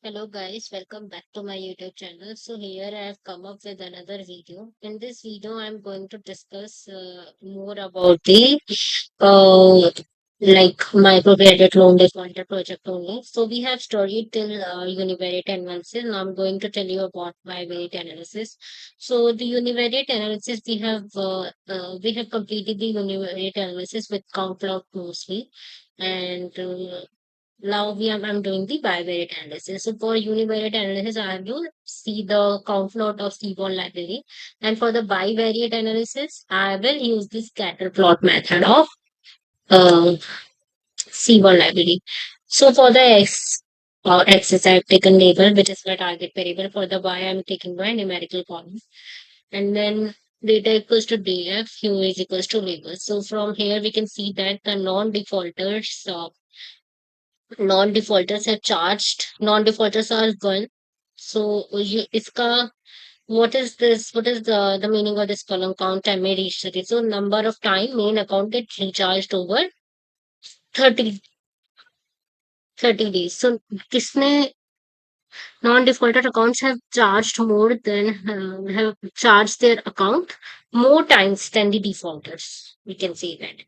Hello guys, welcome back to my YouTube channel. So here I have come up with another video. In this video, I'm going to discuss more about the uh, like microcredit loan defaulter project only. So we have studied till univariate analysis. Now I'm going to tell you about bivariate analysis. So the univariate analysis we have completed the univariate analysis with count plot mostly, and now I'm doing the bivariate analysis. So for univariate analysis, I have to see the count plot of Seaborn library. And for the bivariate analysis, I will use the scatter plot method of uh, Seaborn library. So for the axis, I've taken label, which is the target variable. For the y, I'm taking by numerical column. And then data equals to df, q is equals to label. So from here, we can see that the non-defaulters have charged, non-defaulters are one. So iska, what is this? What is the meaning of this column? Count time may reach 30. So number of time main account gets recharged over 30 30 days. So kisne non-defaulted accounts have charged more than have charged their account more times than the defaulters. We can see that.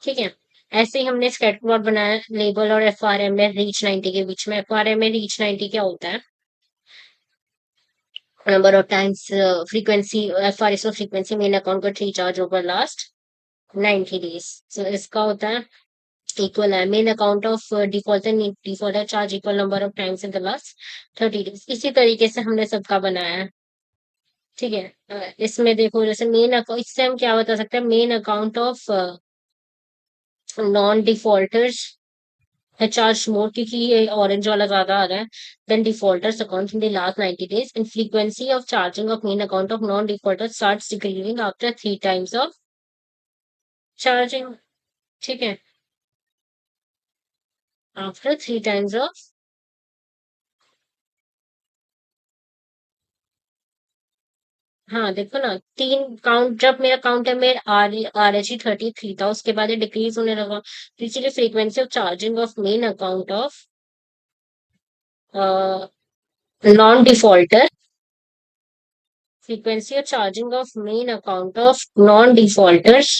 ठीक है, ऐसे ही हमने scatter plot बनाया label और FRM में reach 90 के बीच में। FRM में रीच 90 क्या होता है? Number of times frequency, FRS of frequency main account का रिचार्ज ओवर लास्ट 90 डेज। सो इसका होता है इक्वल है main account of default and default charge equal number of times in the last 30 days. इसी तरीके से हमने सबका बनाया है। ठीक है, इसमें देखो जैसे मेन अकाउंट, इससे हम क्या बता सकते हैं? Main account of non defaulters है चार्ज मोर, क्योंकि ये ऑरेंज वाला ज्यादा आ रहा है than defaulters account in the last 90 days, and frequency of charging of main account of non defaulter starts decreasing after 3 times of charging. ठीक है, आफ्टर 3 times ऑफ, हाँ देखो ना, तीन काउंट, जब मेरा काउंट है मेरा आर एच 33 था, उसके बाद ये डिक्रीज होने लगा, तो इसीलिए frequency of charging of main account of non defaulter, frequency of charging of main account of non-defaulters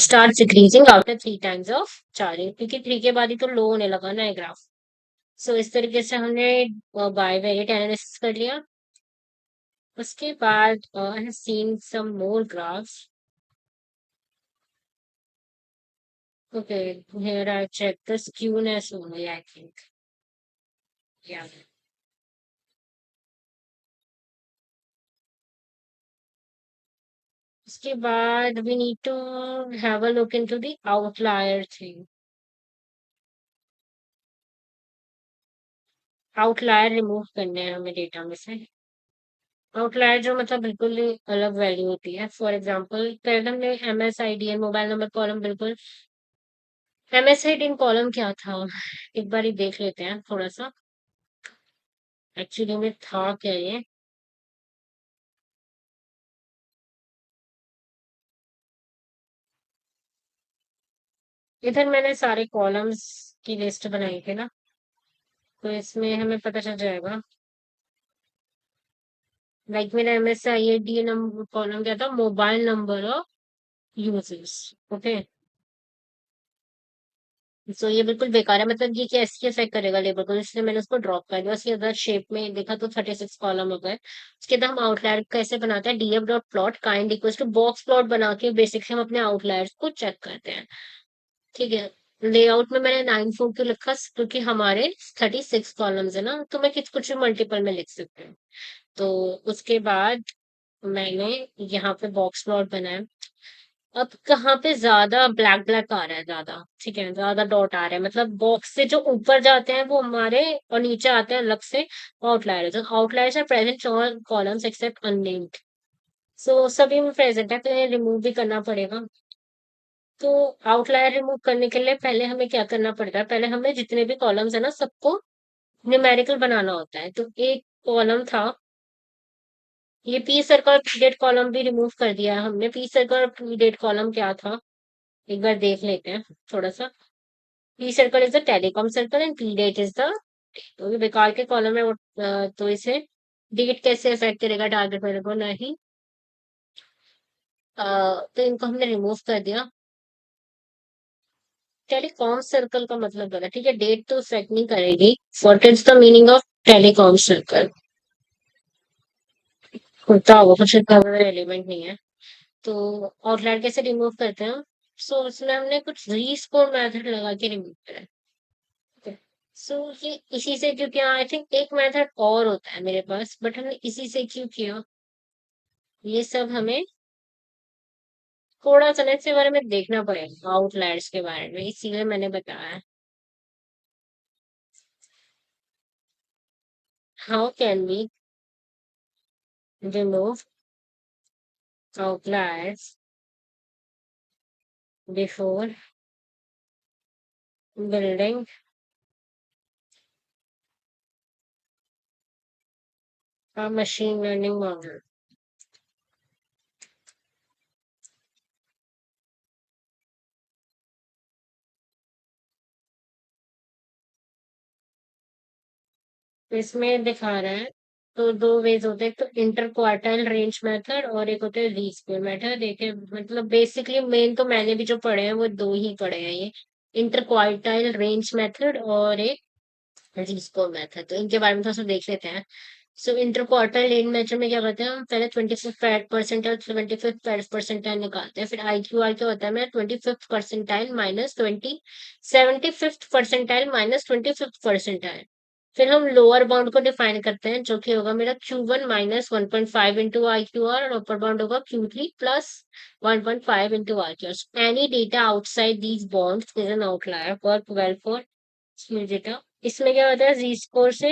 starts decreasing after 3 times of charging, क्योंकि 3 के बाद ही तो लो होने लगा ना ये ग्राफ। सो इस तरीके से हमने बाइवेरिएट एनालिसिस कर लिया। उसके बाद I have seen some more graphs. Okay, here I check the skewness only, I think. Yeah. उसके बाद we need to have a look into the outlier thing. Outlier remove करने हैं हमें डेटा में से। आउटलायर जो मतलब बिल्कुल ही अलग वैल्यू होती है। फॉर एग्जांपल पहले हमने MSIDN मोबाइल नंबर कॉलम, बिल्कुल MSIDN कॉलम क्या था, एक बार ही देख लेते हैं थोड़ा सा एक्चुअली में था क्या ये। इधर मैंने सारे कॉलम्स की लिस्ट बनाई थी ना, तो इसमें हमें पता चल जाएगा। लाइक मेरा MSIDN नंबर कॉलम क्या था? Mobile number of users. Okay, so ये बिल्कुल बेकार है, मतलब ये कैसे इफेक्ट करेगा लेबर को, इसलिए मैंने उसको ड्रॉप कर दिया। उसके अदर शेप में देखा तो 36 कॉलम हो गए। उसके बाद हम आउटलायर कैसे बनाते हैं? DF dot plot kind equals to box plot बना के बेसिकली हम अपने आउटलायर्स को चेक करते हैं। ठीक है, लेआउट में मैंने 9 4 क्यों लिखा? क्योंकि हमारे 36 कॉलम्स है ना, तो मैं कुछ भी मल्टीपल में लिख सकती हूँ। तो उसके बाद मैंने यहाँ पे बॉक्स प्लॉट बनाया। अब कहाँ पे ज्यादा ब्लैक ब्लैक आ रहा है, ज्यादा ठीक है, ज्यादा डॉट आ रहा है, मतलब बॉक्स से जो ऊपर जाते हैं वो हमारे, और नीचे आते हैं अलग से outliers. Outliers are present all columns except unnamed. So सभी में प्रेजेंट है, तो इन्हें रिमूव भी करना पड़ेगा। तो आउटलायर रिमूव करने के लिए पहले हमें क्या करना पड़ता है? पहले हमें जितने भी कॉलम्स है ना, सबको न्यूमेरिकल बनाना होता है। तो एक कॉलम था, ये पी सर्कल पीरियड कॉलम भी रिमूव कर दिया है हमने। पी सर्कल पीरियड कॉलम क्या था, एक बार देख लेते हैं थोड़ा सा। P circle is the telecom circle and P date is the तो ये बेकार के कॉलम है वो, तो इसे डिलीट कैसे इफेक्ट करेगा टारगेट वैल्यू को, नहीं। तो इनको हमने रिमूव कर दिया। टेलीकॉम सर्कल का मतलब क्या है? ठीक है, डेट तो इफेक्ट नहीं करेगी। What is the meaning of telecom circle? होता होगा कुछ, इतना बड़ा एलिमेंट नहीं है। तो आउटलाइन कैसे रिमूव करते हैं? सो उसमें हमने कुछ रीस्कोर मेथड लगा के रिमूव करा है। सो ये इसी से, क्योंकि आई थिंक एक मेथड और होता है मेरे पास, बट हमने इसी से क्यों किया, ये सब हमें थोड़ा सा ना इसके बारे में देखना पड़ेगा, आउटलायर्स के बारे में, इसीलिए मैंने बताया है। How can we remove outliers before building a machine learning model? इसमें दिखा रहा है, तो दो वेज होते हैं, एक तो इंटर क्वार्टाइल रेंज मेथड और एक होता है री स्क्वेयर मेथड। देखिए मतलब बेसिकली मेन तो मैंने भी जो पढ़े हैं वो दो ही पढ़े हैं, ये इंटर क्वार्टाइल रेंज मेथड और एक री स्क्वेयर मेथड। तो इनके बारे में थोड़ा सा देख लेते हैं। सो इंटर क्वार्टाइल रेंज मेथड में क्या करते हैं, हम पहले 25th परसेंटाइल 25th परसेंटाइल निकालते हैं, फिर IQR क्या होता है, मैं 25th percentile minus 75th percentile minus 25th percentile. फिर हम लोअर बाउंड को डिफाइन करते हैं, जो कि होगा मेरा Q1 माइनस 1.5 इंटू IQR, और अपर बाउंड होगा Q3 plus 1.5 into IQR। Any data outside these bounds is an outlier. Work well for data. इसमें क्या होता है, जी स्कोर से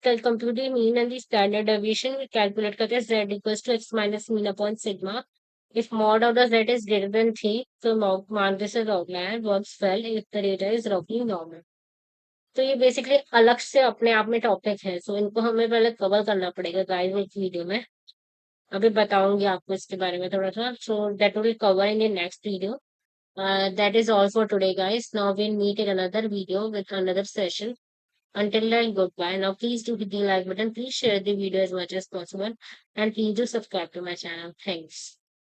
computing mean and the standard deviation calculate करते हैं, z equals to x minus mean upon sigma. If mod of the z is greater than 3, तो mark this as outlier. Works well if the data is रफली normal. तो ये basically अलग से अपने आप में टॉपिक है, सो इनको हमें पहले कवर करना पड़ेगा गाइस एक वीडियो में। अभी बताऊंगी आपको इसके बारे में थोड़ा सा, so that will cover in the next video. That is all for today, guys. Now we'll meet in another video with another session. Until then, goodbye. Now, please do hit the like button. Please share the video as much as possible. And please do subscribe to my channel. Thanks.